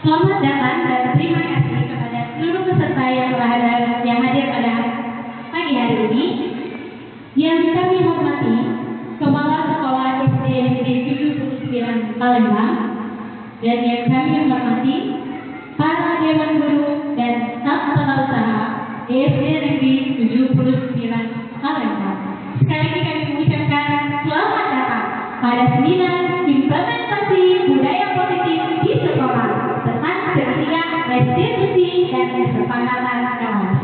Selamat datang dan terima kasih kepada seluruh peserta yang hadir pada pagi hari ini. Yang kami hormati Kepala Sekolah SD Negeri 79 Palembang, dan yang kami hormati para Dewan Guru dan staf tata usaha SD Negeri 79 Palembang. Sekali lagi kami mengucapkan selamat datang pada seminar implementasi budaya positif di sekolah tentang ketiga restitusi dan kesepakatan kelas.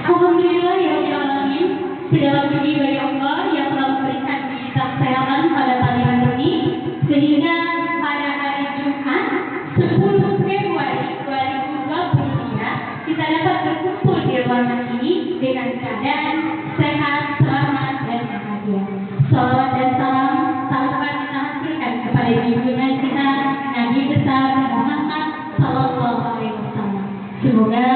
Alhamdulillah ya Rabbil Alamin, segala puji bagi Allah yang telah memberikan kita kesehatan pada pagi hari ini, sehingga pada hari Jumat 10 Februari 2023 kita dapat berkumpul di ruangan ini dengan keadaan sehat, selamat, dan bahagia. Salawat dan salam selalu kita haturkan kepada junjungan kita Nabi besar Muhammad Sallallahu Alaihi Wasallam. Semoga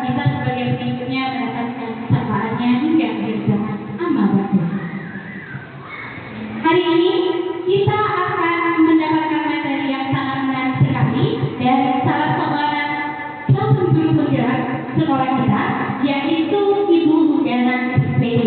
kita sebagai pengikutnya mendapatkan kesabarannya hingga akhir zaman. Amma ba'du. Hari ini kita akan mendapatkan materi yang sangat menarik sekali dari salah seorang calon guru penggerak sekolah kita, yaitu Ibu Gana SPD.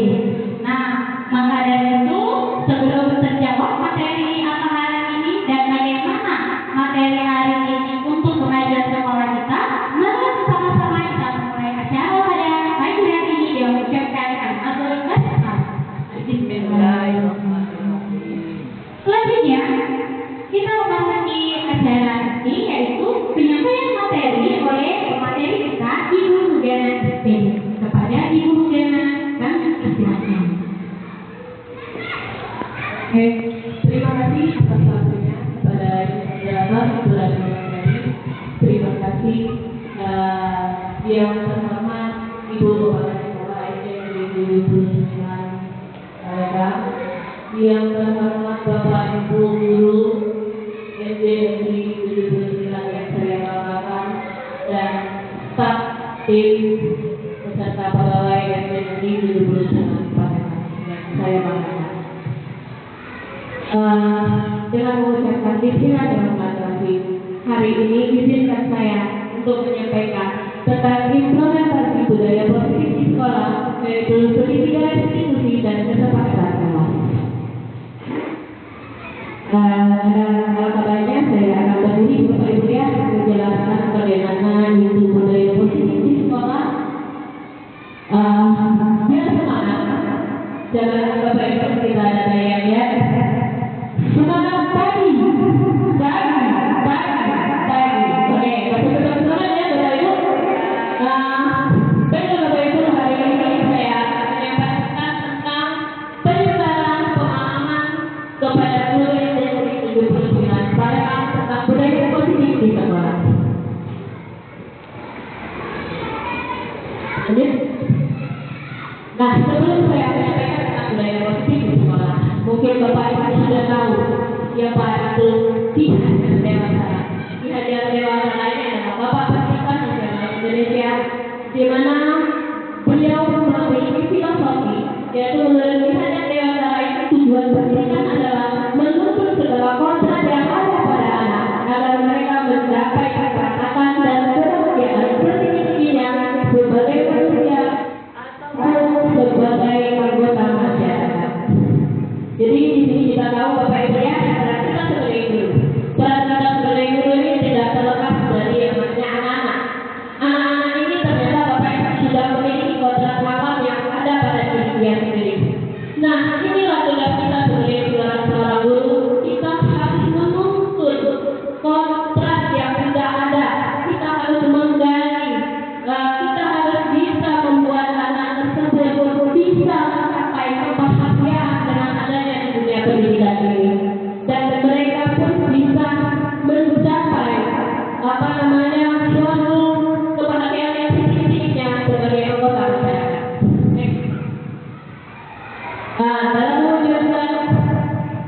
Nah, maka dari itu sebelum terjawab materi apa hari ini dan bagaimana materi hari ini untuk kemajuan sekolah kita, mari sama-sama kita mulai acara pada pagi hari ini dengan mengucapkan kalimatul basmalah. Bismillahirrahmanirrahim. Selanjutnya kita memasuki acara ini, yaitu penyampaian materi oleh pemateri kita Ibu Gana SPD. Kepada Ibu Gana kami persilakan. Terima kasih atas waktunya kepada Ibu dan Ibu. Terima kasih yang terhormat Ibu Kepala Sekolah SD Negeri 79 Palembang, yang terhormat Bapak Ibu Guru SD Negeri 79 yang saya banggakan, dan staf tim beserta pegawai SD Negeri 79 Palembang yang saya banggakan. Dengan mengucapkan bismillahirrahmanirrahim, hari ini izinkan saya untuk menyampaikan tentang implementasi budaya positif di sekolah, yaitu ketiga restitusi dan kesepakatan kelas. Dalam kabarnya saya akan berdiri Bapak Ibu ya menjelaskan bagaimana itu budaya positif di sekolah. Biar semangat, jangan Bapak Ibu kita ada yang ya. Semangat pagi. Oke, betul-betul semangat ya Bapak Ibu. Baiklah Bapak Ibu, hari ini saya menyampaikan tentang penyebaran pemahaman kepada guru yang dari 79 Palembang tentang budaya positif di sekolah. Nah, sebelum saya menyampaikan tentang budaya positif di sekolah, mungkin Bapak Ibu sudah tahu siapa itu Ki Hajar Dewantara. Ki Hajar Dewantara lainnya adalah Bapak Presiden Nasional Indonesia, di mana beliau memiliki filosofi, yaitu menurut Ki Hajar Dewantara itu tujuan pendidikan adalah menuntut segala kodrat yang ada pada anak agar mereka mencapai kekerasan dan kebahagiaan seperti dirinya sebagai manusia atau sebagai anggota masyarakat. Jadi di sini kita tahu Bapak Ibu ya, peran kita sebagai guru. Peran kita sebagai guru ini tidak terlepas dari yang namanya anak-anak. Anak-anak ini ternyata Bapak Ibu sudah memiliki kodrat alam yang ada pada diri dia sendiri. Nah, inilah tugas kita sebagai seorang guru. Kita harus menuntut kodrat yang tidak ada. Kita harus menggali. Kita harus bisa membuat anak tersebut bisa mencapai kebahagiaan dengan adanya di dunia pendidikan ini, dan mereka pun bisa mencapai suatu kebahagiaan yang sesungguhnya sebagai anggota masyarakat. Dalam menjelaskan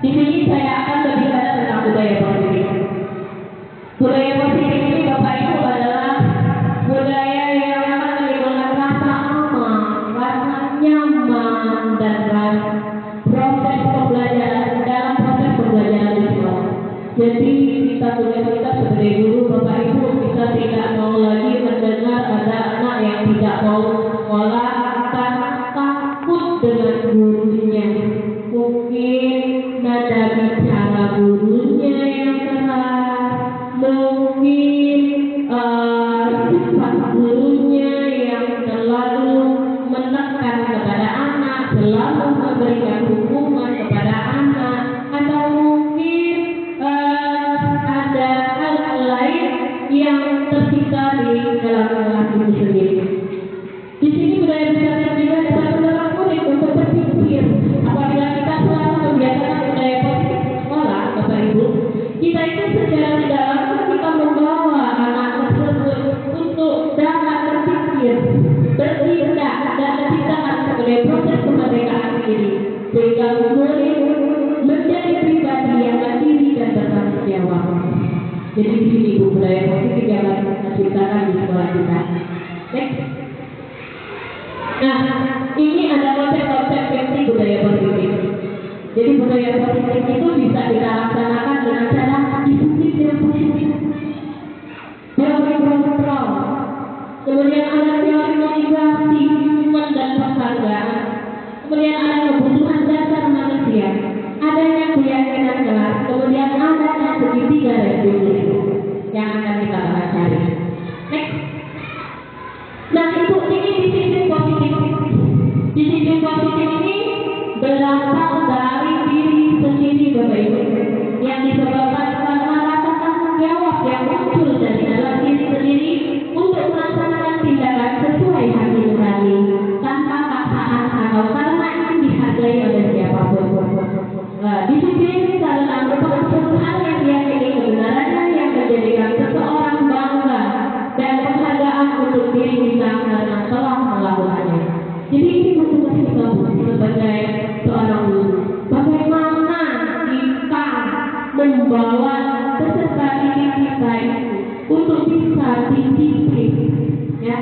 di sini saya akan berbicara tentang budaya positif. Budaya positif ini Bapak Ibu adalah budaya yang akan menimbulkan rasa aman, rasa nyaman, dan proses pembelajaran dalam proses pembelajaran di sekolah. Jadi kita sebagai guru Bapak Ibu kita tidak mau lagi mendengar ada anak yang tidak mau sekolah karena takut dengan gurunya. Mungkin nada bicara gurunya yang keras, mungkin sifat gurunya yang terlalu menekan kepada anak, selalu memberikan hukuman kepada anak, atau mungkin ada hal lain yang tersisa di dalam kelas itu sendiri. Di sini budaya besar juga dapat mendorong murid untuk berpikir. Apabila kita selalu membiasakan budaya positif di sekolah, Bapak Ibu, kita itu secara tidak langsung kita membawa anak tersebut untuk dapat berpikir, bertindak dan menciptakan sebagai proses kemerdekaan diri, sehingga murid menjadi pribadi yang mandiri dan bertanggung jawab. Jadi di sini budaya positif yang harus kita ciptakan di sekolah kita. Next. Nah, ini ada konsep-konsep penting budaya positif. Jadi budaya positif itu bisa kita laksanakan dengan cara disiplin yang positif, teori kontrol, kemudian ada teori motivasi, hukuman dan penghargaan, kemudian ada kebutuhan dasar manusia, adanya keyakinan kelas, kemudian adanya segitiga revolusi yang akan kita bahas hari. Next. Nah, ini disiplin positif. Disiplin positif ini berasal dari diri sendiri, Bapak Ibu, yang disebabkan karena rasa tanggung jawab yang muncul dari dalam diri sendiri untuk melaksanakan tindakan sesuai hati nurani tanpa paksaan atau karena ingin dihargai oleh siapapun. Disiplin karena merupakan suatu hal yang diyakini kebenarannya yang menjadikan seseorang bangga dan penghargaan untuk diri kita karena telah melakukannya. Jadi ini tugas kita sebagai seorang guru. Bagaimana kita membawa peserta didik kita itu untuk bisa disiplin, ya,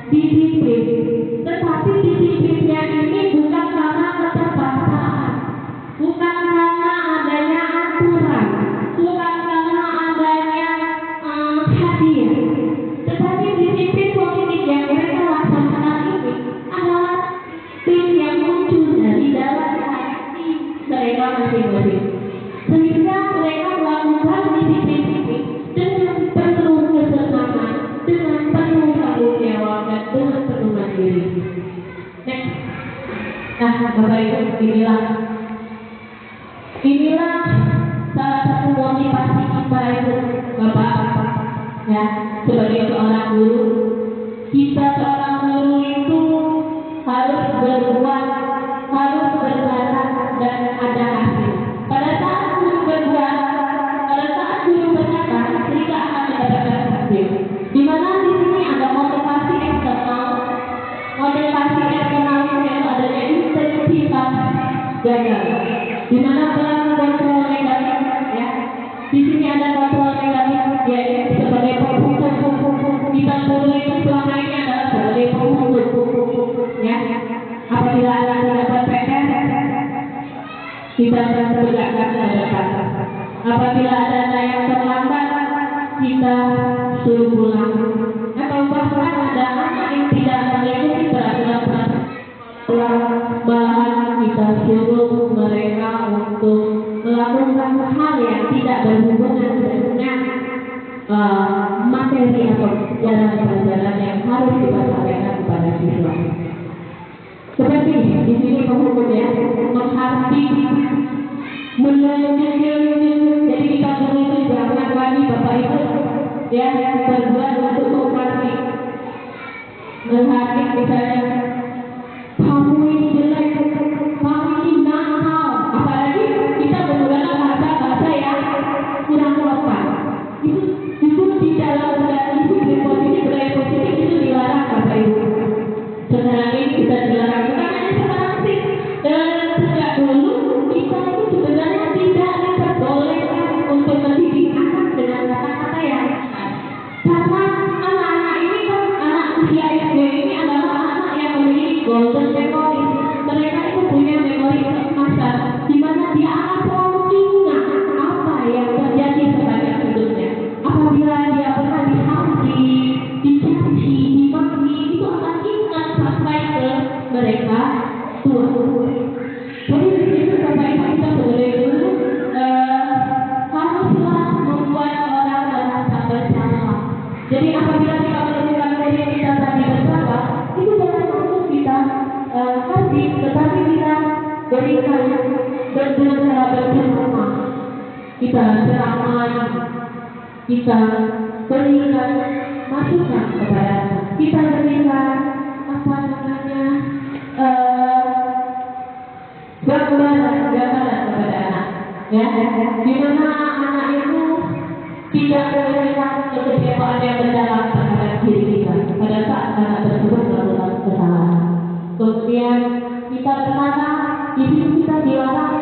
disiplin. Tetapi disiplinnya ini bukan karena keterpaksaan, bukan karena adanya aturan, bukan karena adanya hadiah, tetapi disiplin positif yang mereka laksanakan ini adalah disiplin yang muncul dari dalam hati mereka masing-masing, sehingga mereka melakukan disiplin ini dengan penuh kesenangan, dengan penuh tanggung jawab dan dengan penuh mandiri. Next. Nah, Bapak Ibu, inilah salah satu motivasi kita itu, Bapak, ya, sebagai seorang guru. Kita seorang guru itu harus berbuat, harus berbakat dan ada hasil. Pada saat guru berbuat, pada saat guru berkata, kita akan mendapatkan hasil. Di mana di sini ada motivasi eksternal. Motivasi eksternal itu adanya intensitas gagal. Di mana kontrol negatif, ya. Di sini ada kontrol negatif, yaitu sebagai penghukum. Kita guru itu selama ini adalah sebagai penghukum, ya. Apabila ada tidak berPR, kita akan tegakkan pada. Apabila ada yang terlambat, kita suruh pulang. Atau bahkan ada anak yang tidak mengikuti peraturan malahan kita suruh mereka untuk melakukan hal yang tidak berhubungan dengan materi atau jalan pelajaran yang harus kita sampaikan kepada siswa. Seperti di sini penghukum, ya, menghati, jadi kita guru itu jangan lagi Bapak Ibu, ya, berbuat untuk menghati, misalnya kamu ini jelek, kamu ini nakal, apalagi kita menggunakan bahasa yang kurang sopan. Itu di dalam disiplin positif, budaya positif itu dilarang, Bapak Ibu. Sekarang ini kita dilarang, bukan hanya sekarang sih. Dan sejak dulu kita itu sebenarnya tidak diperbolehkan untuk mendidik anak dengan kata-kata yang karena anak-anak ini kan anak usia SD ini adalah anak yang memiliki golden memory. Mereka itu punya memori keemasan, di mana dia akan selalu ingat apa yang terjadi Jadi di situ Bapak Ibu kita sebagai guru haruslah membuat orang merasa bersalah. Jadi apabila kita menemukan murid kita tadi bersalah, itu bukan langsung kita kasih, tetapi kita berikan berusaha bersama. Kita ceramah, kita berikan masukan kepada, kita berikan apa namanya gambaran kepada anak, ya, di mana anak itu tidak memberikan kekecewaan yang mendalam terhadap diri kita pada saat anak tersebut melakukan kesalahan. Kemudian kita berkata, ibu kita dilarang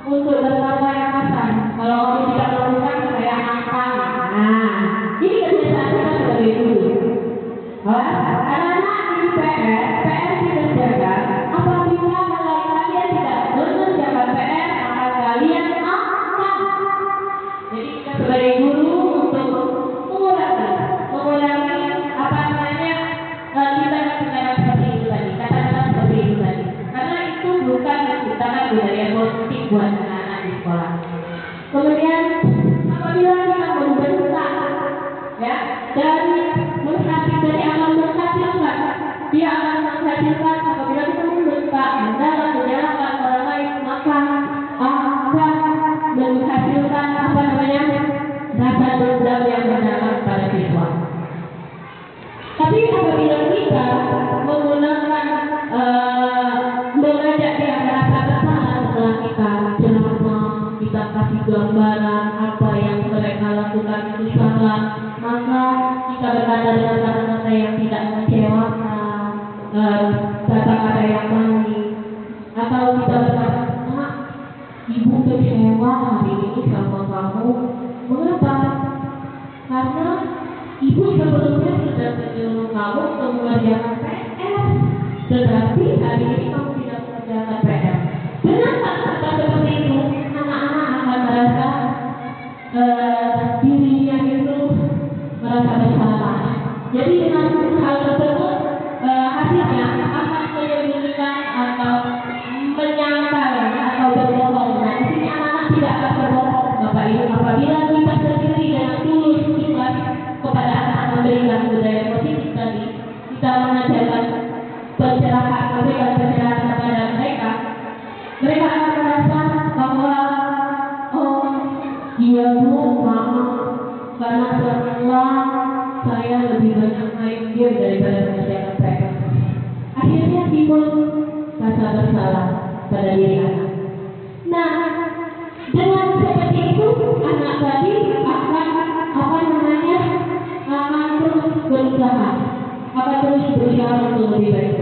untuk berkata yang kasar. Kalau kamu tidak melakukan, saya akan. Nah, ini kebiasaan kita sebagai guru. Anak-anak di PR dikerjakan. Apabila kalian tidak mengerjakan PR, maka kalian akan. Jadi kita sebagai guru untuk mengurangi apa namanya tindakan-tindakan seperti itu tadi, kata-kata seperti itu tadi. Karena itu bukan menciptakan budaya positif buat anak-anak di sekolah. Kemudian apabila kita membentak, ya, dari akan menghasilkan, dia akan menghasilkan apabila kita membentak dalam menyalahkan orang lain, maka akan menghasilkan apa namanya rasa dendam yang mendalam pada siswa. Tapi apabila kita menggunakan mengajak dia merasa bersalah setelah kita ceramah, kita kasih gambaran apa yang mereka lakukan itu salah, maka kita berkata dengan kata-kata yang tidak mengecewakan, kata-kata yang manis, atau kita berkata, "Mak, ibu kecewa hari ini sama kamu. Mengapa? Karena ibu sebelumnya sudah menyuruh kamu untuk mengerjakan PR, tetapi hari ini kamu tidak mengerjakan PR." Dengan kata-kata seperti itu, anak-anak akan merasa dirinya itu merasa bersalah. Jadi dengan hal tersebut hasilnya akan menyembunyikan atau menyangkal atau berbohong. Nah, di sini anak-anak tidak akan berbohong, Bapak Ibu. Apabila kita sendiri dengan tulus ikhlas kepada anak memberikan budaya positif tadi, kita mengajarkan pencerahan, memberikan pencerahan kepada mereka, mereka akan merasa bahwa iya Bu, maaf, karena setelah saya lebih banyak main game daripada mengerjakan PR. Akhirnya timbul rasa bersalah pada diri anak. Nah, dengan seperti itu anak tadi akan terus berusaha, untuk lebih baik.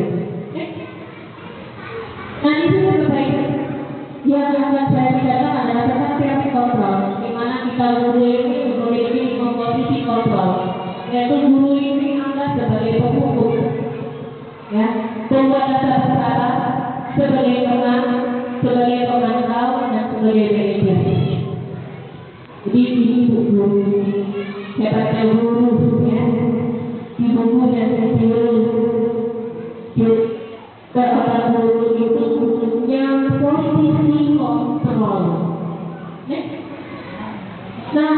Nah, di sini berbaik. Yang akan saya bicarakan adalah tentang teori kontrol, di mana kita guru ini memiliki komposisi kontrol, yaitu guru ini anggap sebagai penghukum, ya, pembuat dasar bersalah, sebagai pemantau dan sebagai manajer. Jadi ini guru hebatnya guru, ya, di buku dan seorang guru itu punya posisi kontrol. Nah,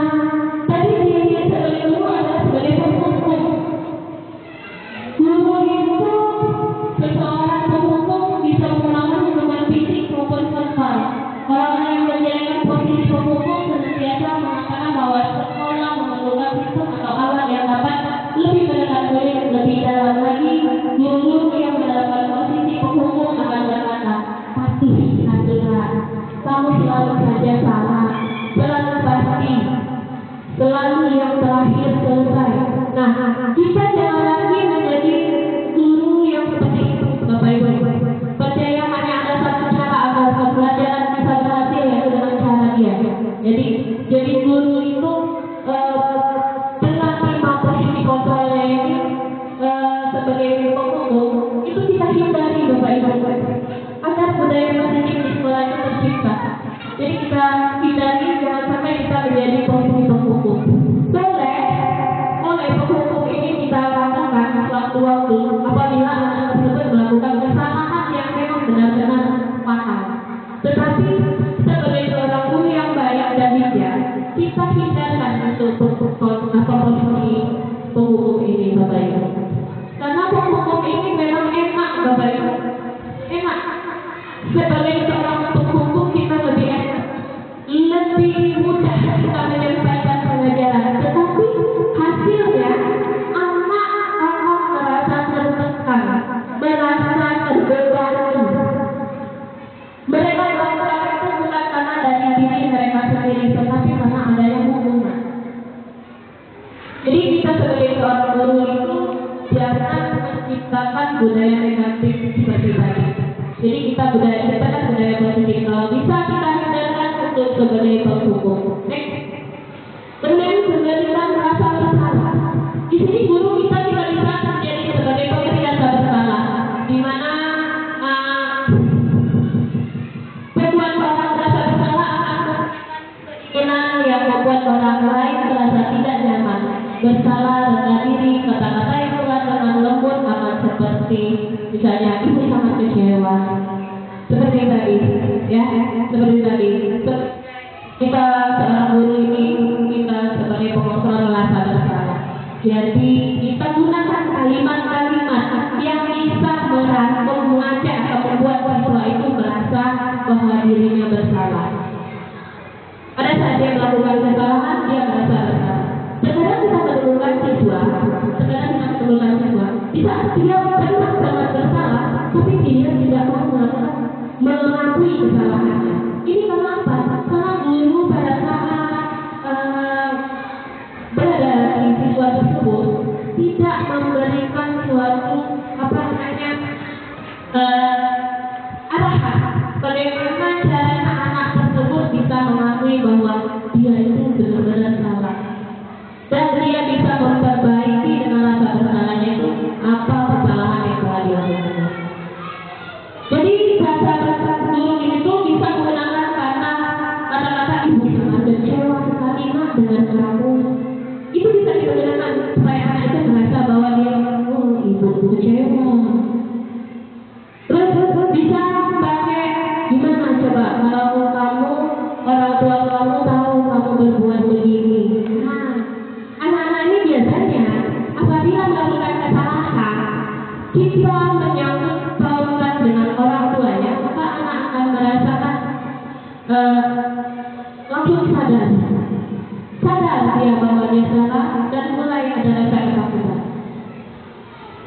tadi dia sebagai guru adalah sebagai penghukum. Guru itu seseorang penghukum bisa melawan hukuman fisik maupun verbal. Orang-orang yang menjalankan posisi penghukum senantiasa mengatakan bahwa sekolah memerlukan sistem atau alat yang dapat lebih mendekat lebih dalam lagi. Guru yang mendapat posisi penghukum akan berkata, patuh aturan, kamu selalu saja salah, selalu pasti, selalu yang terakhir selesai. Nah, kita jangan lagi menjadi guru yang seperti itu, Bapak Ibu. Percaya hanya ada satu cara agar pembelajaran bisa berhasil, yaitu dengan cara dia. Jadi guru itu dengan lima posisi kontrolnya ini sebagai penghukum itu kita hindari, Bapak Ibu, agar budaya positif di sekolah itu tercipta. Jadi kita hindari jangan sampai kita menjadi posisi penghukum. Oleh penghukum ini kita lakukan sewaktu-waktu apabila anak tersebut melakukan kesalahan yang memang benar-benar fatal. Tapi sebagai seorang guru yang baik dan bijak, kita hindarkan untuk posisi penghukum ini, Bapak Ibu. Karena penghukum ini memang enak, Bapak Ibu. Enak. Sebagai seorang penghukum kita lebih enak, lebih mudah kita menyampaikan pengajaran. Tetapi hasilnya anak akan merasa tertekan, merasa terbebani. Mereka melakukan itu bukan karena dari diri mereka sendiri, tetapi karena adanya hukuman. Jadi kita sebagai seorang guru itu jangan menciptakan budaya negatif seperti tadi. Jadi kita kan budaya positif. Kalau bisa kita hindarkan untuk sebagai penghukum. Kemudian kita merasa bersalah. Di sini guru kita tidak bisa menjadi sebagai pemberi rasa bersalah, di mana membuat orang merasa bersalah akan keinginan yang membuat orang lain merasa tidak nyaman, bersalah, rendah diri, kata-kata yang keluar dengan lembut akan seperti misalnya ibu sangat kecewa, seperti tadi, ya, seperti tadi. Kita seorang guru ini kita sebagai pengontrol merasa bersalah. Jadi kita gunakan kalimat-kalimat yang bisa merangkum, mengajak atau membuat siswa itu merasa bahwa dirinya bersalah. Pada saat dia melakukan kesalahan, dia merasa bersalah. Sekarang kita menemukan siswa, di saat dia benar sangat bersalah, tapi dia tidak mau mengakui kesalahannya. Ini kenapa? Karena guru pada saat berada di siswa tersebut tidak memberikan suatu arahan bagaimana cara anak tersebut bisa mengakui bahwa dia itu benar-benar salah, dan dia bisa memperbaiki dengan rasa bersalahnya itu apa kesalahan yang telah dilakukan. Jadi bahasa guru itu bisa menggunakan kata-kata ibu sangat kecewa sekali nak dengan kamu. Itu bisa digunakan supaya anak itu merasa bahwa dia ibu kecewa. Terus bisa pakai gimana coba kalau kamu orang tua kamu tahu kamu berbuat begini. Nah, anak-anak ini biasanya apabila melakukan kesalahan, kita menyangkut pautkan dengan orang tuanya, maka anak akan merasakan langsung sadar dia bahwa dia salah dan mulai ada rasa ketakutan.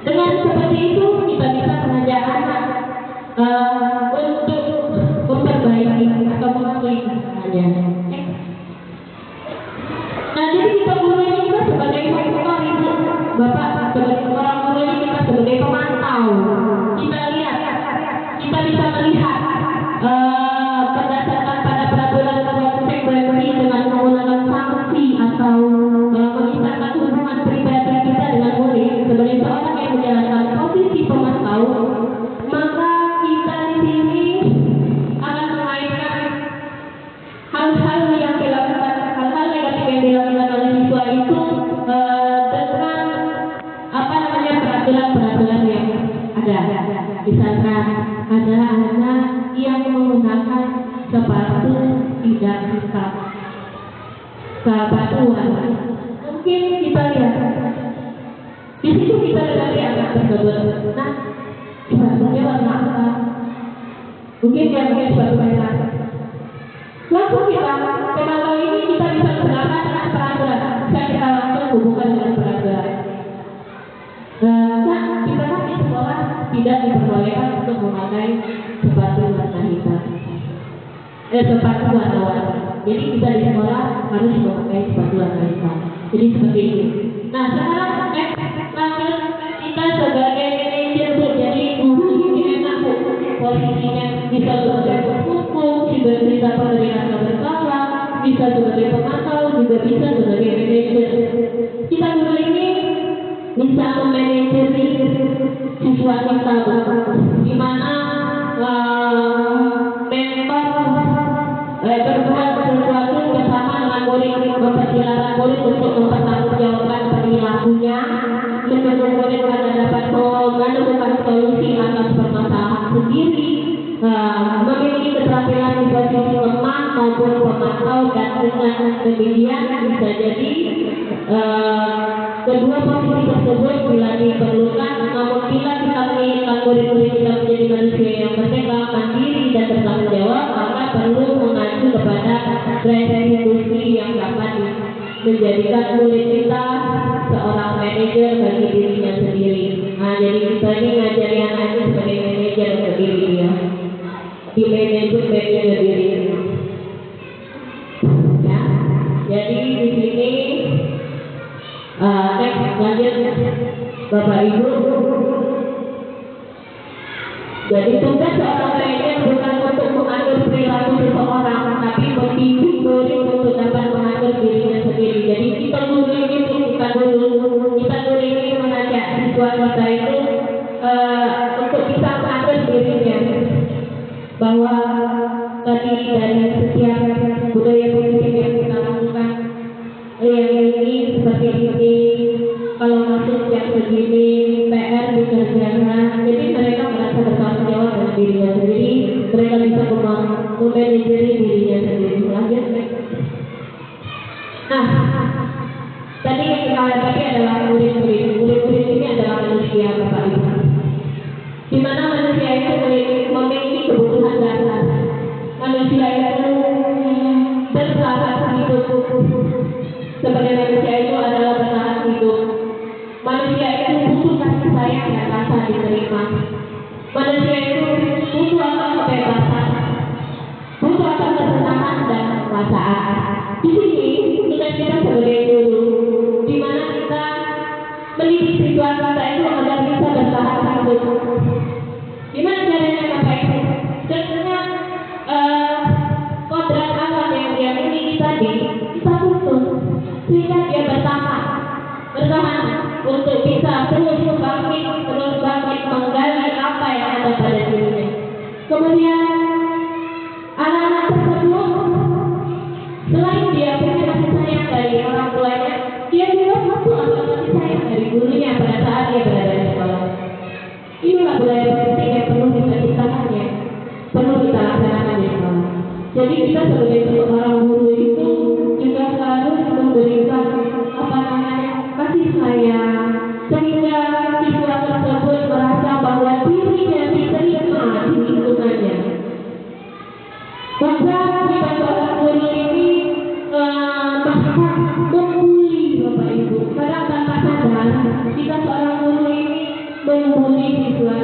Dengan seperti itu kita bisa mengajak anak untuk memperbaiki atau mengakui kesalahannya. Nah, jadi kita guru ini juga sebagai pemantau, ibu, bapak, sebagai orang guru ini kita sebagai pemantau. Kita lihat, kita bisa melihat berdasarkan pada peraturan konsekuensi dengan menggunakan sanksi atau mengisahkan hubungan pribadi kita dengan murid. Sebagai seorang yang menjalankan posisi pemantau, maka kita di sini akan mengaitkan hal-hal yang dilakukan, hal-hal negatif yang dilakukan oleh siswa itu dengan peraturan-peraturan yang ada. Misalkan ada anak yang menggunakan sepatu tidak hitam, sepatu warna. Mungkin kita lihat di situ kita dari anak tersebut. Nah, sepatunya warna apa? Mungkin dia pakai sepatu merah. Langsung kita pemantau ini kita bisa menggunakan dengan peraturan. Bisa kita langsung hubungkan dengan peraturan. Nah, kita kan di sekolah tidak diperbolehkan untuk memakai sepatu warna hitam, sepatu warna-warni. Jadi kita di sekolah harus memakai sepatu warna hitam. Jadi seperti itu. Nah, sekarang lanjut kita sebagai manajer, Bu. Jadi guru ini enak, Bu. Posisinya bisa sebagai penghukum, bisa pemberi rasa bersalah, bisa sebagai pemantau, juga bisa sebagai manajer. Kita guru ini bisa memanajeri siswa kita, di mana member berbuat sesuatu bersama dengan murid, mempersilahkan murid untuk mempertanggungjawabkan perilakunya, menuntut murid agar dapat menemukan solusi atas permasalahan sendiri, memiliki keterampilan di posisi lemah maupun pemantau, dan dengan demikian bisa jadi kedua posisi tersebut bila diperlukan. Namun bila kita menginginkan murid-murid kita menjadi manusia yang merdeka, mandiri dan bertanggung jawab, maka perlu mengacu kepada restitusi yang dapat menjadikan murid kita seorang manajer bagi dirinya sendiri. Nah, jadi kita ini ngajari anak itu sebagai manajer untuk diri dia, di manajer diri. Ya, jadi di sini next lanjut Bapak Ibu. Jadi tugas seorang manajer bukan untuk mengatur perilaku seseorang, tapi membimbing murid untuk dapat mengatur dirinya sendiri. Jadi kita dulu ini mengajak siswa kita itu untuk bisa mengatur dirinya, bahwa tadi dari setiap budaya positif yang kita lakukan, yang ini seperti ini, kalau masuk yang begini, PR dikerjakan, jadi mereka merasa bertanggung jawab dengan dirinya sendiri, mereka bisa memanajeri dirinya sendiri. Lanjut. Nah, tadi yang kita hadapi adalah murid-murid ini adalah manusia, Bapak Ibu, di mana manusia itu memiliki kebutuhan dasar. Manusia itu bersahabat hidup. Sebagai manusia itu adalah bertahan hidup. Manusia itu butuh kasih sayang dan rasa diterima. Manusia itu butuh akan kebebasan, butuh akan kesenangan dan kekuasaan. Di sini kita sebagai guru, di mana kita mendidik siswa kita itu agar bisa bertahan hidup. Gimana caranya Bapak Ibu? Dengan kodrat alam yang dia miliki tadi, kita tuntun sehingga dia bertahan untuk bisa terus bangkit menggali apa yang ada pada dirinya. Kemudian anak-anak tersebut, selain dia punya kasih sayang dari orang tuanya, dia juga butuh kasih sayang dari gurunya pada saat dia berada di sekolah. Inilah budaya positif yang perlu kita ciptakan, ya, perlu kita laksanakan di sekolah. Jadi kita sebagai seorang guru itu juga harus memberikan kasih sayang, sehingga siswa tersebut merasa bahwa dirinya diterima di lingkungannya. Bahkan kita seorang guru ini bahkan membuli, Bapak Ibu. Kadang tanpa sadar kita seorang guru ini membuli siswa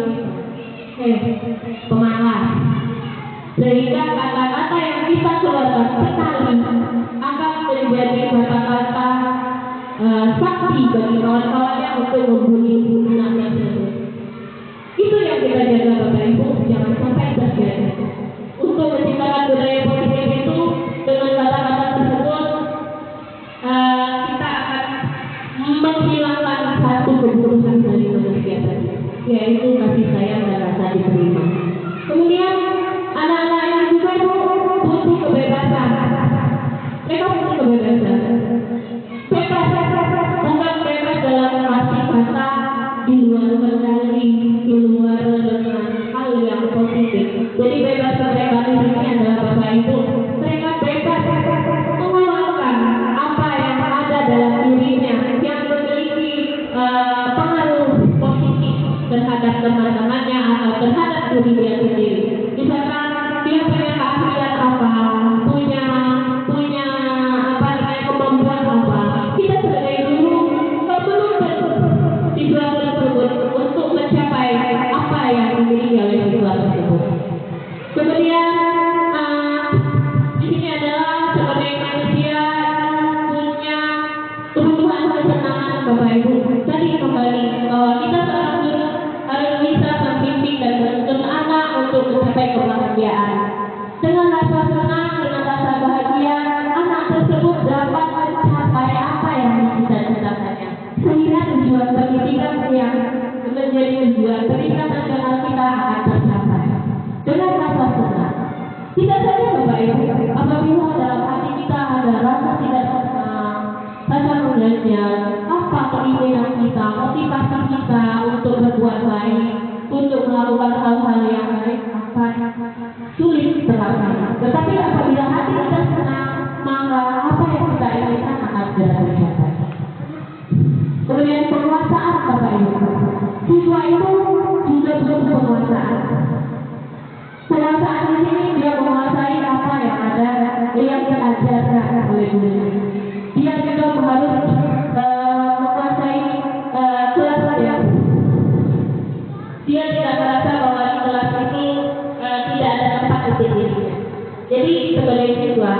pemalas, sehingga kata-kata yang kita keluarkan sekali akan menjadi kata-kata sakti bagi kawan-kawannya untuk membuli anak tersebut. Itu yang kita jaga, Bapak Ibu, jangan sampai terjadi. Untuk menciptakan budaya positif itu, dengan kata-kata tersebut kita akan menghilangkan satu kebutuhan dari manusia tadi, yaitu kasih sayang dan rasa diterima. Kemudian anak-anak yang juga butuh kebebasan. Mereka butuh kebebasan. Bebas, bukan bebas dalam arti kata di luar kendali, di luar dengan hal yang positif. Jadi bebas mereka di sini adalah Bapak Ibu, mereka bebas mengeluarkan apa yang ada dalam dirinya yang memiliki pengaruh positif terhadap teman-temannya atau terhadap diri dia sendiri. Misalkan dia punya keahlian apa, punya kemampuan apa, kita sebagai guru menuntut siswa tersebut untuk mencapai apa yang dimiliki oleh siswa tersebut. Kemudian di sini adalah sebagai manusia punya kebutuhan kesenangan, Bapak Ibu. Tadi kembali bahwa kita seorang guru harus bisa membimbing dan menuntun anak untuk mencapai kebahagiaan. Dengan rasa senang, dengan rasa bahagia, anak tersebut dapat mencapai apa yang dicita-citakannya. Sehingga tujuan pendidikan yang menjadi tujuan pendidikan nasional kita akan tercapai. Dengan rasa senang. Tidak saja Bapak Ibu, apabila dalam hati kita ada rasa tidak senang, rasa mengganjal, apa keinginan kita, motivasi kita untuk berbuat baik, untuk melakukan hal-hal yang baik, sulit terlaksana. Tetapi apabila hati kita senang, maka apa yang kita inginkan akan segera tercapai. Kemudian penguasaan Bapak Ibu. Siswa itu juga butuh penguasaan. Penguasaan di sini dia menguasai apa yang ada yang diajarkan oleh guru. Dia juga harus menguasai kelasnya. Dia tidak merasa bahwa di kelas ini tidak ada tempat untuk dirinya. Jadi sebagai siswa,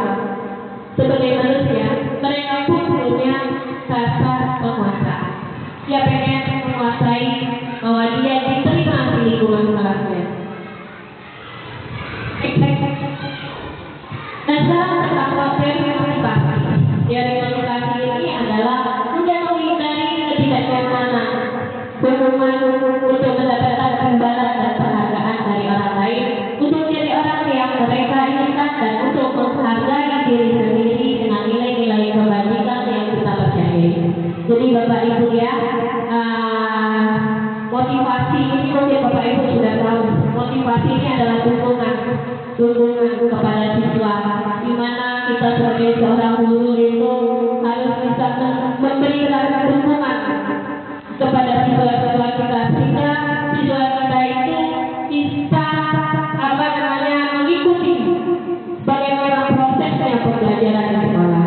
sebagai manusia, mereka pun punya rasa penguasaan. Dia pengen menguasai bahwa dia diterima di lingkungan kelasnya. Dan sekarang tentang materi motivasi. Dari motivasi ini adalah untuk menghindari ketidaknyamanan, hubungan untuk mendapatkan imbalan dan penghargaan dari orang lain, untuk menjadi orang yang mereka inginkan dan untuk menghargai diri sendiri dengan nilai-nilai kebajikan yang kita percayai. Jadi Bapak Ibu ya, motivasi ini mungkin Bapak Ibu sudah tahu. Motivasi ini adalah dukungan kepada siswa, di mana kita sebagai seorang guru itu harus bisa memberikan dukungan kepada siswa-siswa kita, sehingga siswa kita itu bisa mengikuti bagaimana prosesnya pembelajaran di sekolah.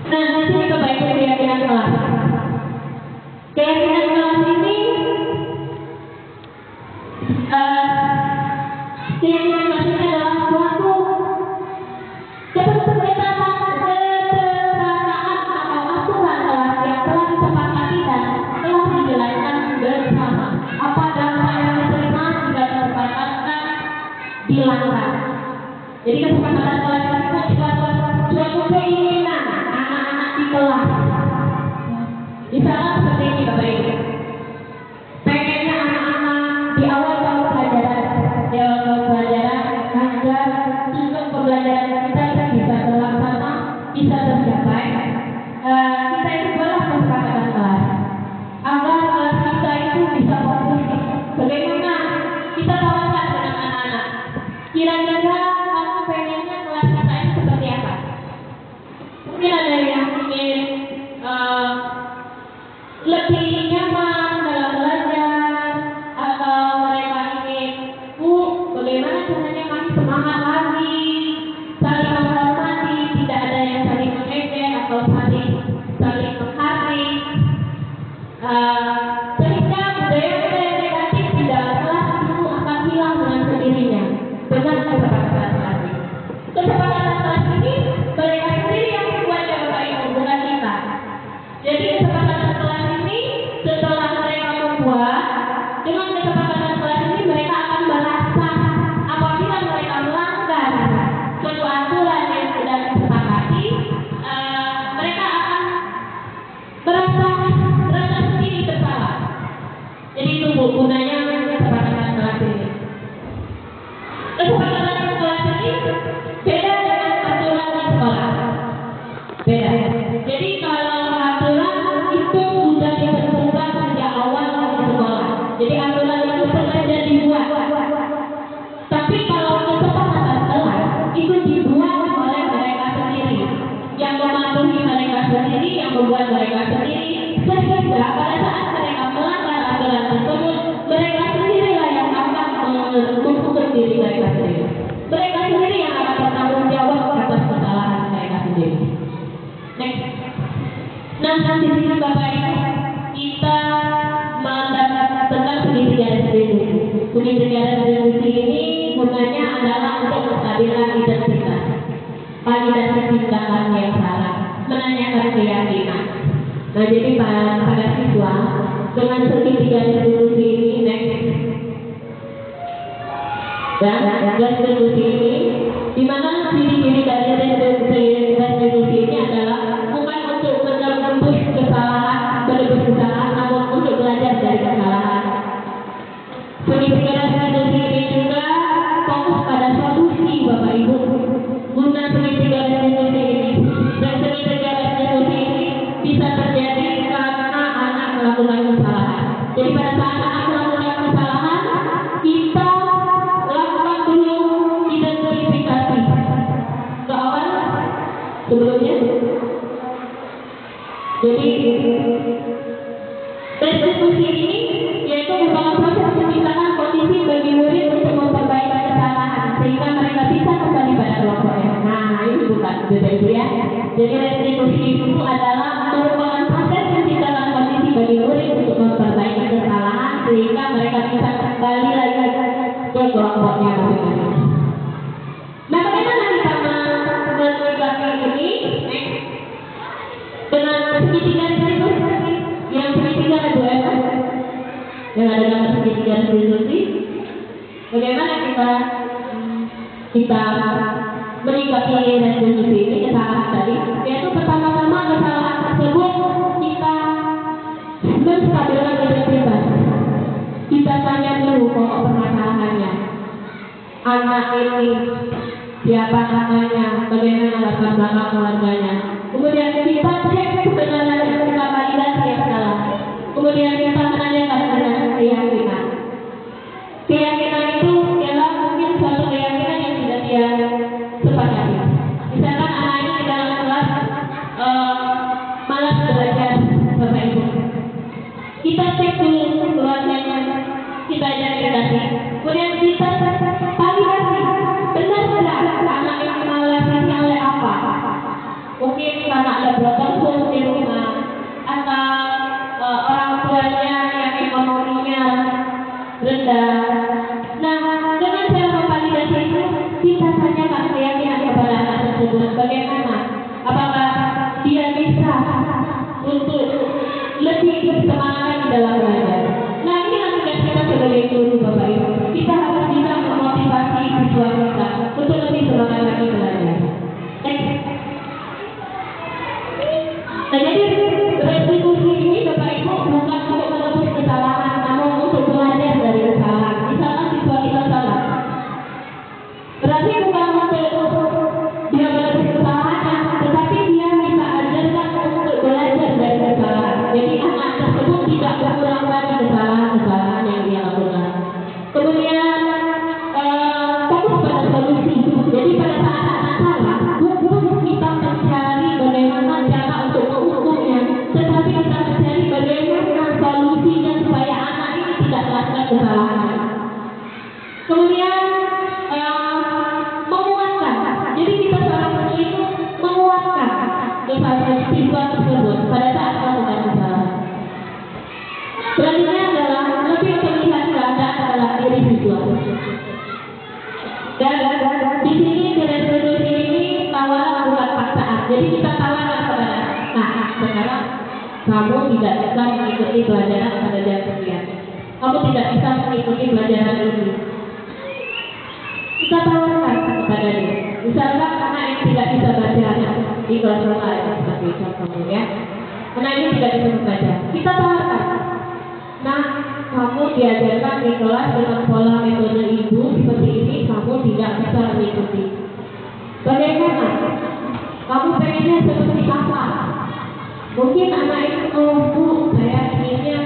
Nah, di sini Bapak Ibu keyakinan kelas. Keyakinan kelas ini keyakinan kelas ini adalah suatu kepercayaan atau aturan kelas yang telah disepakati dan telah dijelaskan bersama. Apa dampak yang diterima jika kesepakatan dilanggar. Jadi kesepakatan kelas itu suatu keinginan anak-anak di kelas. Misalnya seperti ini Bapak Ibu. Pengennya anak-anak di awal tahun pelajaran agar tujuan pembelajaran kita bisa terlaksana, bisa tercapai. Kita itu buatlah kesepakatan kelas agar kelas kita itu bisa fokus. Bagaimana kita tawarkan dengan anak-anak? Kira-kira kamu pengennya kelas kita ini seperti apa? Mungkin ada yang ingin lebih nyaman dalam belajar, atau mereka ingin bagaimana caranya kami semangat lagi, saling menghormati, tidak ada yang saling mengejek atau saling menghardik, sehingga budaya-budaya negatif di dalam kelas itu akan hilang dengan sendirinya dengan kesepakatan kelas ini. Kesepakatan kelas ini mereka sendiri yang membuatnya Bapak Ibu, bukan kita. Jadi kesepakatan kelas ini setelah mereka membuat, dengan kesepakatan kelas ini mereka akan merasa apabila mereka melanggar suatu aturan yang sudah disepakati, mereka akan merasa sendiri bersalah. Jadi itu gunanya kesepakatan kelas ini. Kesepakatan kelas ini beda dengan aturan di sekolah. Beda. Jadi kalau aturan itu sudah ditentukan sejak awal di sekolah. Jadi aturan itu sengaja dibuat. Tapi kalau kesepakatan kelas itu dibuat oleh mereka sendiri, yang mematuhi mereka sendiri, yang membuat mereka sendiri, sehingga pada saat mereka melanggar aturan tersebut, mereka sendirilah yang akan menghukum diri mereka sendiri. Mereka sendiri yang akan bertanggung jawab atas kesalahan mereka sendiri. Next. Nah, di sini Bapak Ibu, kita mendapat tentang segitiga retribusi. Segitiga retribusi ini gunanya adalah untuk menstabilkan identitas, validasi tindakan yang salah, menanyakan keyakinan. Nah, jadi pada siswa dengan segitiga retribusi ini, retribusi ini, di mana ciri-ciri dari retribusi ini adalah bukan untuk menebus kesalahan, namun untuk belajar dari kesalahan. Segitiga retribusi ini juga fokus pada solusi Bapak Ibu. Guna segitiga retribusi ini, dan segitiga retribusi ini bisa terjadi karena anak melakukan kesalahan. Jadi pada saat anak melakukan kesalahan, sebelumnya. Jadi restitusi ini yaitu merupakan proses pemisahan kondisi bagi murid untuk memperbaiki kesalahan sehingga mereka bisa kembali pada kelompoknya. Nah, ini bukan begitu ya. Jadi restitusi itu adalah merupakan proses pemisahan kondisi bagi murid untuk memperbaiki kesalahan sehingga mereka bisa kembali lagi ke kelompoknya masing-masing. Nah, bagaimana kita menyikapi ini? Dengan segitiga itu, yang segitiga ada dua yang ada dalam segitiga restitusi. Bagaimana kita menyikapi restitusi ini, kesalahan tadi? Yaitu pertama-tama kesalahan tersebut kita menstabilkan identitas. Kita tanya dulu pokok permasalahannya. Anak ini siapa namanya, bagaimana latar belakang keluarganya. Kemudian kita cek kebenaran, kita validasi yang salah. Kemudian kita menanyakan dengan keyakinan. Keyakinan itu ialah mungkin suatu keyakinan yang sudah dia sepakati. Misalkan anak ini di dalam kelas malas belajar Bapak Ibu. Kita cek dulu keluarganya, kita identifikasi. Kemudian kita validasi, benar tidak anak ini malas ini oleh apa? Mungkin karena ada broadcast di rumah atau orang tuanya yang ekonominya rendah. Nah, dengan cara memvalidasi itu kita tanyakan keyakinan kepada anak tersebut bagaimana, apakah dia bisa untuk lebih bersemangat di dalam belajar. Nah, ini yang tugas kita sebagai guru Bapak Ibu. Kita harus bisa memotivasi siswa kita untuk lebih semangat lagi belajar. Nah, jadi restitusi ini Bapak Ibu bukan untuk menebus kesalahan, namun untuk belajar dari kesalahan. Misalkan siswa kita salah, berarti bukan untuk dia menebus kesalahannya, tetapi dia kita ajarkan untuk belajar dari kesalahan. Jadi anak tersebut tidak berulang lagi kesalahan-kesalahan yang dia lakukan. Kemudian fokus pada solusi. Jadi pada saat anak salah, bukan kita mencari bagaimana cara untuk menghukumnya, tetapi kita mencari bagaimana solusinya supaya anak ini tidak melakukan kesalahan. Kemudian menguatkan. Jadi kita seorang guru itu menguatkan kesalahan siswa tersebut pada saat melakukan kesalahan. Selanjutnya adalah lebih melihat keadaan dalam diri siswa. Dan di sini di restitusi ini tawaran bukan paksaan. Jadi kita tawarkan kepada nah sekarang kamu tidak bisa mengikuti pelajaran pada jam sekian. Kamu tidak bisa mengikuti pelajaran ini. Kita tawarkan kepada dia. Misalkan anak yang tidak bisa baca di kelas lain seperti contohnya ya. Anak ini tidak bisa membaca. Kita tawarkan. Nah, kamu diajarkan di kelas dengan pola metode ibu seperti ini, kamu tidak bisa mengikuti. Bagaimana? Kamu pengennya seperti apa? Mungkin anak itu, oh bu, saya inginnya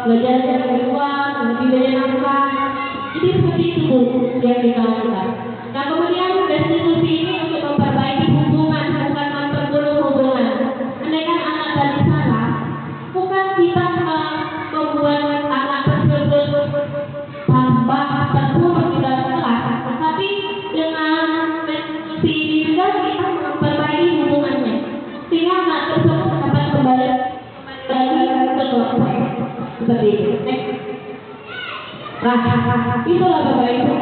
belajarnya di luar, lebih menyenangkan. Jadi seperti itu bu yang kita lakukan. Nah, kemudian restitusi ini untuk memperbaiki hubungan, bukan memperburuk hubungan. Andaikan anak tadi salah, bukan kita membuat anak tersebut tambah terpuruk di dalam kelas, tetapi dengan restitusi ini juga kita memperbaiki hubungannya sehingga anak tersebut dapat kembali ke kelompok seperti itu. Nah, itulah Bapak Ibu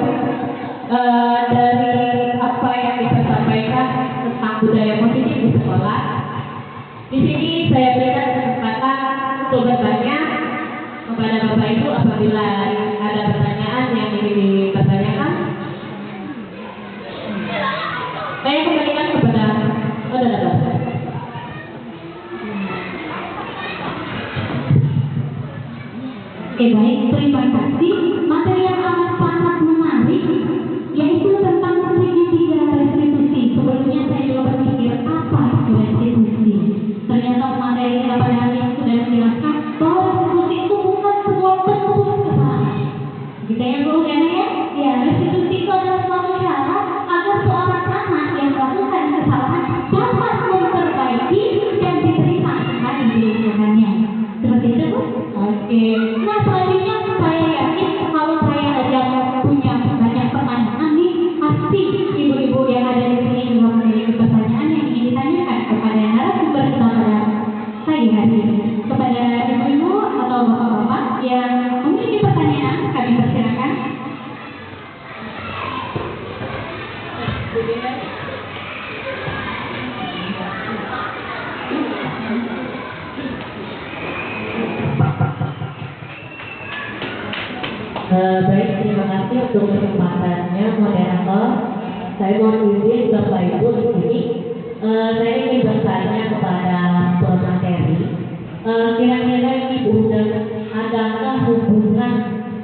dari apa yang bisa sampaikan tentang budaya positif di sekolah. Di sini saya berikan kesempatan untuk bertanya kepada Bapak Ibu apabila ada pertanyaan yang ingin dipertanyakan. Saya kembalikan kepada saudara. Baik, terima kasih. Materi yang amat sangat menarik, yaitu tentang segitiga restitusi. Sebelumnya saya juga berpikir apa itu restitusi. Ternyata materi kita pada hari ini sudah menjelaskan bahwa restitusi itu bukan sebuah bentuk kesalahan. Kita yang guru dan ya, Baik, terima kasih untuk kesempatannya moderator. Saya mohon izin Bapak Ibu di sini. Saya ingin bertanya kepada Tuan Materi. Kira-kira Ibu dan adakah hubungan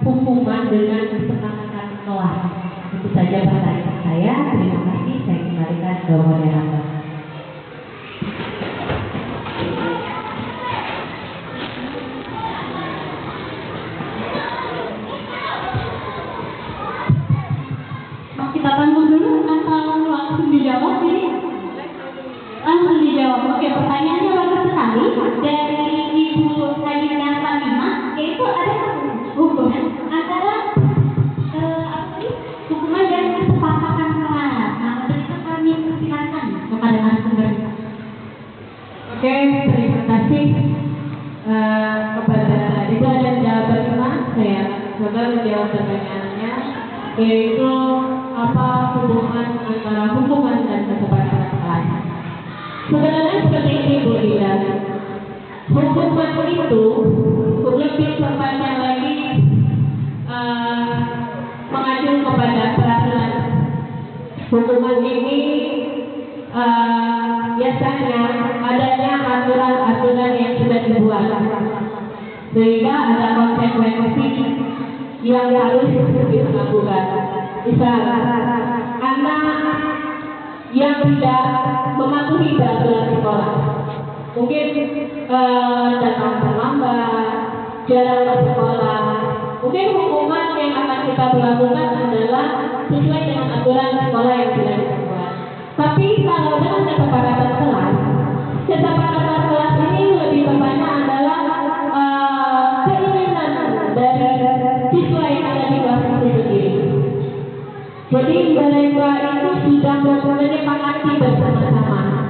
hukuman dengan kesepakatan kelas? Itu saja pertanyaan saya. Terima kasih. Saya kembalikan ke moderator. Kita tunggu dulu atau langsung dijawab ini? Langsung dijawab. Oke, pertanyaannya bagus sekali dari Ibu Nadina Fatimah, yaitu ada hubungan antara hukuman dan kesepakatan kelas. Nah, untuk itu kami persilakan kepada narasumber. Oke, terima kasih kepada Ibu Nadina Fatimah. Saya coba menjawab pertanyaannya, yaitu apa hubungan antara hukuman dan kesepakatan kelas. Sebenarnya seperti ini Bu Ida, hukuman itu lebih tepatnya lagi mengacu kepada peraturan. Hukuman ini biasanya adanya aturan-aturan yang sudah dibuat, sehingga ada konsekuensi yang harus dilakukan. Misal, anak yang tidak mematuhi peraturan sekolah, mungkin datang terlambat, jarang ke sekolah, mungkin hukuman yang akan kita lakukan adalah sesuai dengan aturan sekolah yang sudah dibuat. Tapi kalau dengan kesepakatan kelas ini lebih tepatnya adalah keinginan dari siswa yang ada di kelas itu sendiri. Jadi mereka itu sudah menyepakati bersama-sama.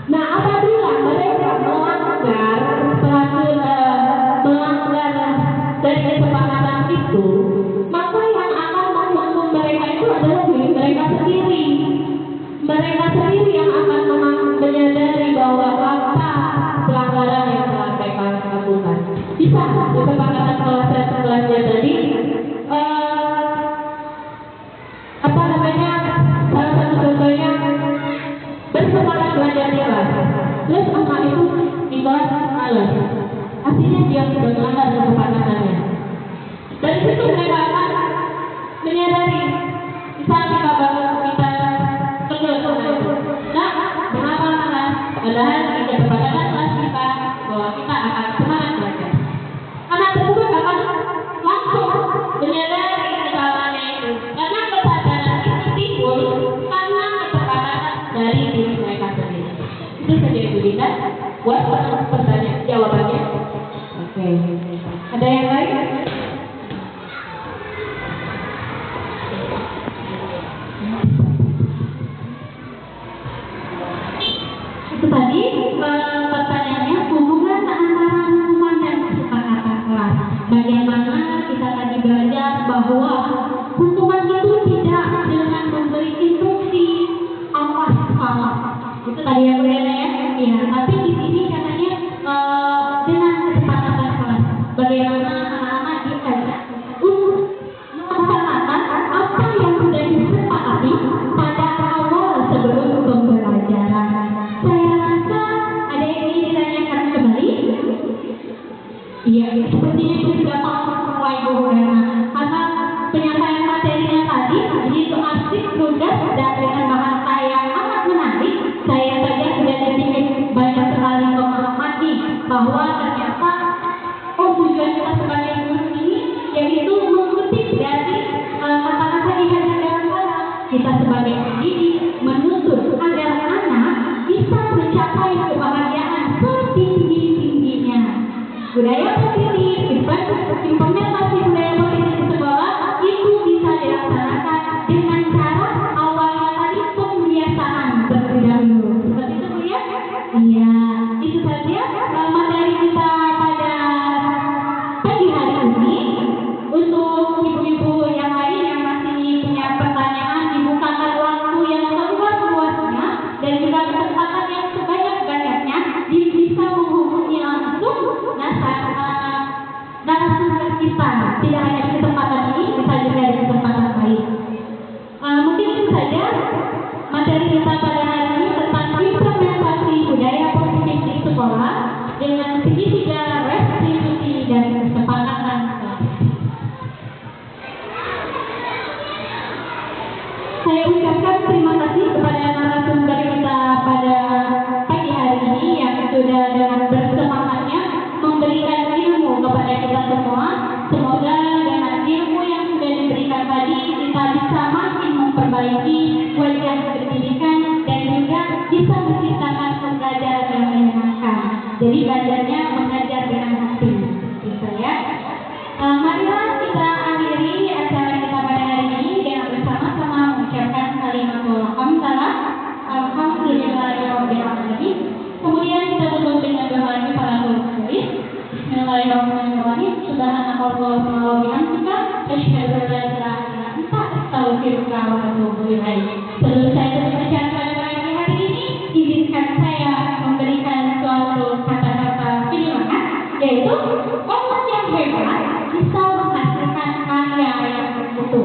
Nah, apabila mereka melanggar dari kesepakatan itu, maka yang akan menghukum mereka itu adalah diri mereka sendiri. Mereka sendiri yang akan menyadari bahwa apa pelanggaran yang telah mereka lakukan. Bisa kesepakatan kelasnya tadi. Salah satu contohnya bersemangat belajar di kelas, terus anak itu di kelas malas, artinya dia sudah melanggar kesepakatannya. Dari situ mereka akan menyadari, misalnya kita tegur sama itu, nah mengapa malas? Padahal di kesepakatan kelas kita bahwa kita akan semangat belajar. Anak tersebut akan langsung menyadari kesalahannya itu, karena kesadaran itu timbul karena kesepakatan dari diri mereka sendiri. Itu saja Bu Dinda. Buat pertanyaan jawabannya. Oke. Ada yang lain? Itu tadi pertanyaannya hubungan antara hukuman dan kesepakatan kelas. Bagaimana kita tadi belajar bahwa hukuman itu tidak dengan memberi instruksi apa salah. Itu tadi yang berbeda ya. Iya. Tapi di sini katanya dengan kesepakatan kelas. Bagaimana anak-anak diajak untuk melaksanakan apa yang sudah disepakati pada awal sebelum pembelajaran. Saya rasa ada yang ingin ditanyakan kembali. Iya, sepertinya itu sudah paham semua Ibu karena penyampaian materinya tadi begitu asik, mudah, dan dengan bahasa yang amat menarik. Saya saja sudah sedikit banyak sekali memahami bahwa ternyata tujuan kita sebagai guru ini yaitu mengutip dari kata-kata di hadapan anak. Kita sebagai pendidik menuntut agar anak bisa mencapai kebahagiaan setinggi-tingginya. Budaya positif, implementasi budaya positif di sekolah itu bisa dilaksanakan dengan cara awalnya tadi pembiasaan terlebih dahulu. Seperti itu Bu ya? Iya, itu saja materi kita pada pagi hari ini. Untuk ibu-ibu yang lain yang masih punya pertanyaan, dibukakan waktu yang Saya ucapkan terima kasih kepada narasumber kita pada pagi hari ini yang sudah dengan bersemangatnya memberikan ilmu kepada kita semua. Semoga dengan ilmu yang sudah diberikan tadi kita bisa makin memperbaiki wajah pendidikan dan juga bisa menciptakan pembelajaran yang menyenangkan. Jadi belajarnya mengajar dengan hati, gitu ya. Marilah kita akhiri acara kita pada hari ini dengan bersama-sama mengucapkan kalimatul hamdalah, alhamdulillahirabbil alamin. Kemudian kita tutup dengan doa kifaratul majlis. Bismillahirrahmanirrahim. Subhanakallahumma wa bihamdika, asyhadu an la ilaha illa anta, astaghfiruka wa atubu ilaik. Sebelum saya tutup acara pada pagi hari ini, izinkan saya memberikan suatu kata-kata pilihan, yaitu orang yang hebat bisa menghasilkan karya yang bermutu,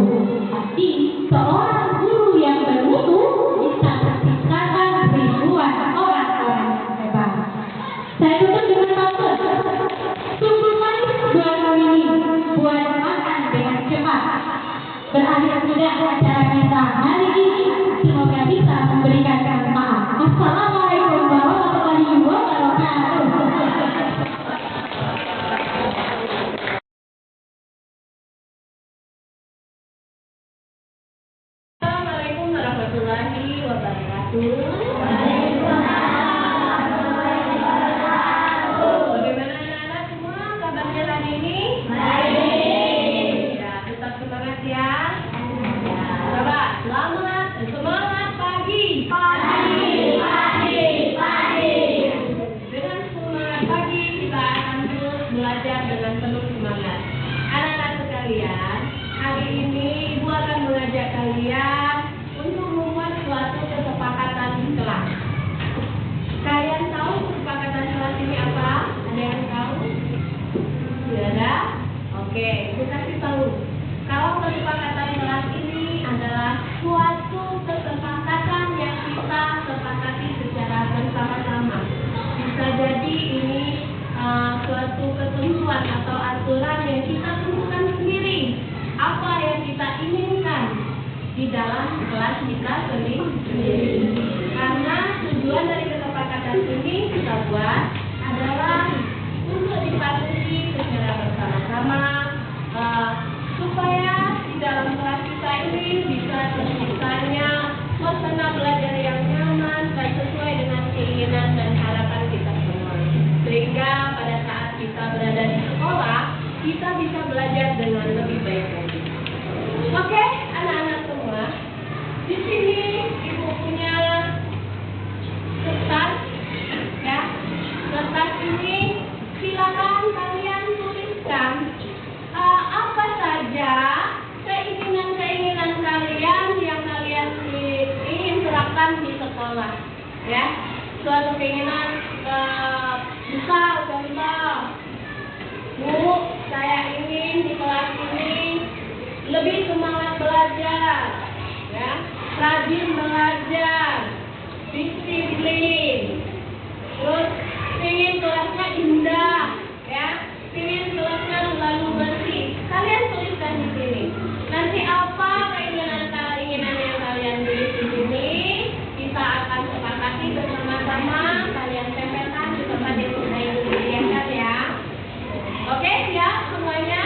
tapi seorang guru yang bermutu bisa menciptakan ribuan orang-orang yang hebat. Saya tutup dengan pantun. Sungguh manis buat ini, buat makan dengan cepat. Berakhir sudah acara kita hari ini. Semoga bisa memberikan manfaat. Assalamualaikum warahmatullahi wabarakatuh. Assalamualaikum warahmatullahi wabarakatuh. Bagaimana anak-anak semua kabarnya hari ini? Baik. Ya, tetap semangat ya. Coba selamat semangat pagi. Dengan semangat pagi kita akan terus belajar dengan penuh semangat. Anak-anak sekalian, hari ini Ibu akan mengajak kalian untuk membuat suatu kesepakatan di kelas. Kalian tahu kesepakatan kelas ini apa? Ada yang tahu? Tidak ada? Oke, Ibu kasih tahu. Kalau kesepakatan kelas ini adalah suatu kesepakatan yang kita sepakati secara bersama-sama. Bisa jadi ini suatu ketentuan atau aturan yang kita tentukan sendiri. Apa yang kita inginkan di dalam kelas kita sendiri. Karena tujuan dari kesepakatan ini kita buat adalah untuk dipatuhi secara bersama-sama supaya di dalam kelas kita ini bisa terciptanya suasana belajar yang nyaman dan sesuai dengan keinginan dan harapan kita semua. Sehingga pada saat kita berada di sekolah, kita bisa belajar dengan lebih baik lagi. Oke, anak-anak semua, di sini Ibu punya kertas, ya. Kertas ini silakan kalian tuliskan apa saja keinginan-keinginan kalian yang kalian ingin terapkan di sekolah, ya. Suatu keinginan besar, contoh, Bu, saya ingin di kelas ini lebih semangat belajar, ya, rajin belajar, disiplin, terus ingin kelasnya indah, ya, ingin kelasnya selalu bersih. Kalian tuliskan di sini. Nanti apa keinginan yang kalian tulis di sini, kita akan sepakati bersama-sama. Kalian tempelkan di tempat yang sudah Ibu sediakan ya. Oke, siap semuanya?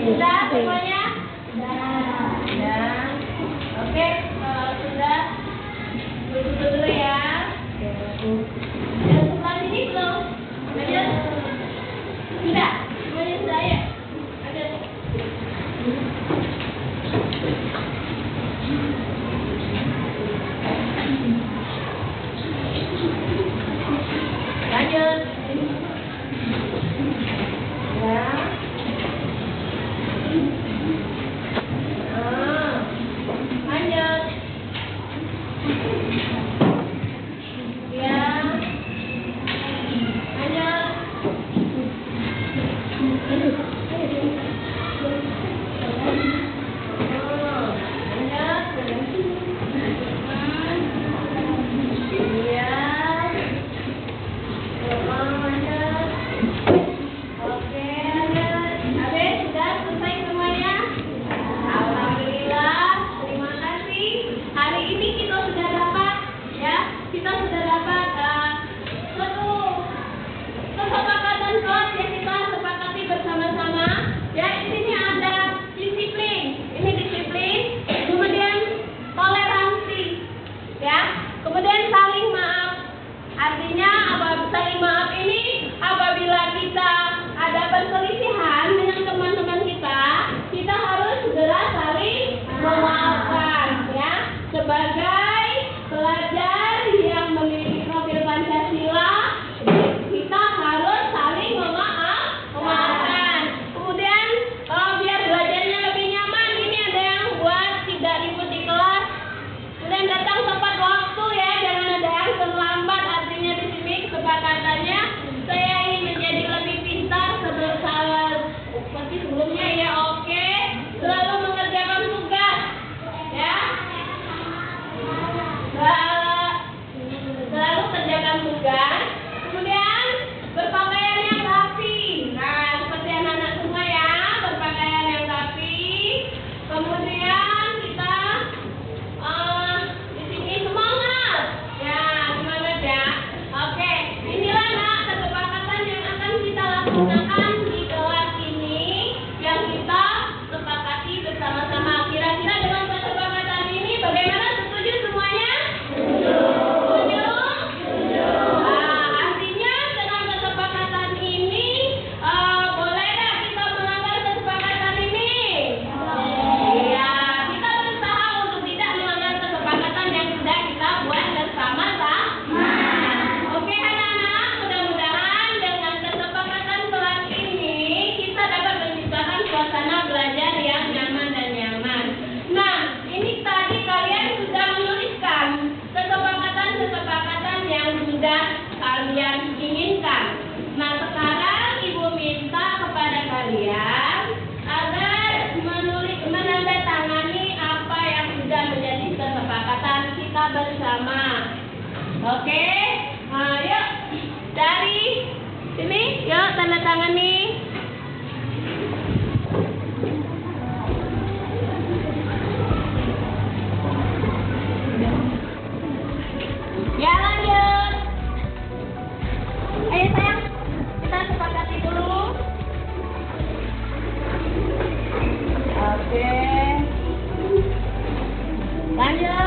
Sudah semuanya? Sudah. Oke, kalau sudah duduk dulu ya. Yang sebelah sini belum? Lanjut. Sudah? Semuanya sudah ya? Lanjut. Lanjut. Ya. Lanjut. Ya. Lanjut. Kemudian saling maaf. Artinya saling maaf ini apabila kita ada perselisihan dengan teman-teman kita harus segera saling memaafkan ya. Sebagai pelajar yang memiliki profil Pancasila, kita harus saling memaafkan. Kemudian biar belajarnya lebih nyaman, ini ada yang buat tidak ikuti kelas. Kemudian datang tepat waktu ya, jangan ada yang terlambat. Artinya di sini kesepakatannya saya ingin menjadi lebih pintar seperti sebelumnya ya. Oke, selalu mengerjakan tugas ya. Selalu kerjakan tugas. Kemudian berpakaian yang rapi. Nah, seperti anak-anak semua ya, berpakaian yang rapi. Kemudian kita di sini semangat ya, semangat ya. Oke, inilah nak kesepakatan yang akan kita laksanakan di kelas ini, yang kita sepakati bersama-sama. Kira-kira dengan kesepakatan ini bagaimana? Setuju semuanya? Setuju? Nah, artinya dengan kesepakatan ini boleh nggak kita melanggar kesepakatan ini? Iya, kita berusaha untuk tidak melanggar kesepakatan yang sudah kita buat bersama-sama. Oke anak-anak, mudah-mudahan dengan kesepakatan kelas ini kita dapat menciptakan suasana belajar yang nyaman dan nyaman. Nah, ini tadi kalian sudah menuliskan kesepakatan yang sudah kalian inginkan. Nah, sekarang Ibu minta kepada kalian agar menandatangani apa yang sudah menjadi kesepakatan kita bersama. Oke? Nah, yuk dari sini, yuk tanda tangani. Ya, lanjut. Ayo sayang, kita sepakati dulu. Oke. Lanjut.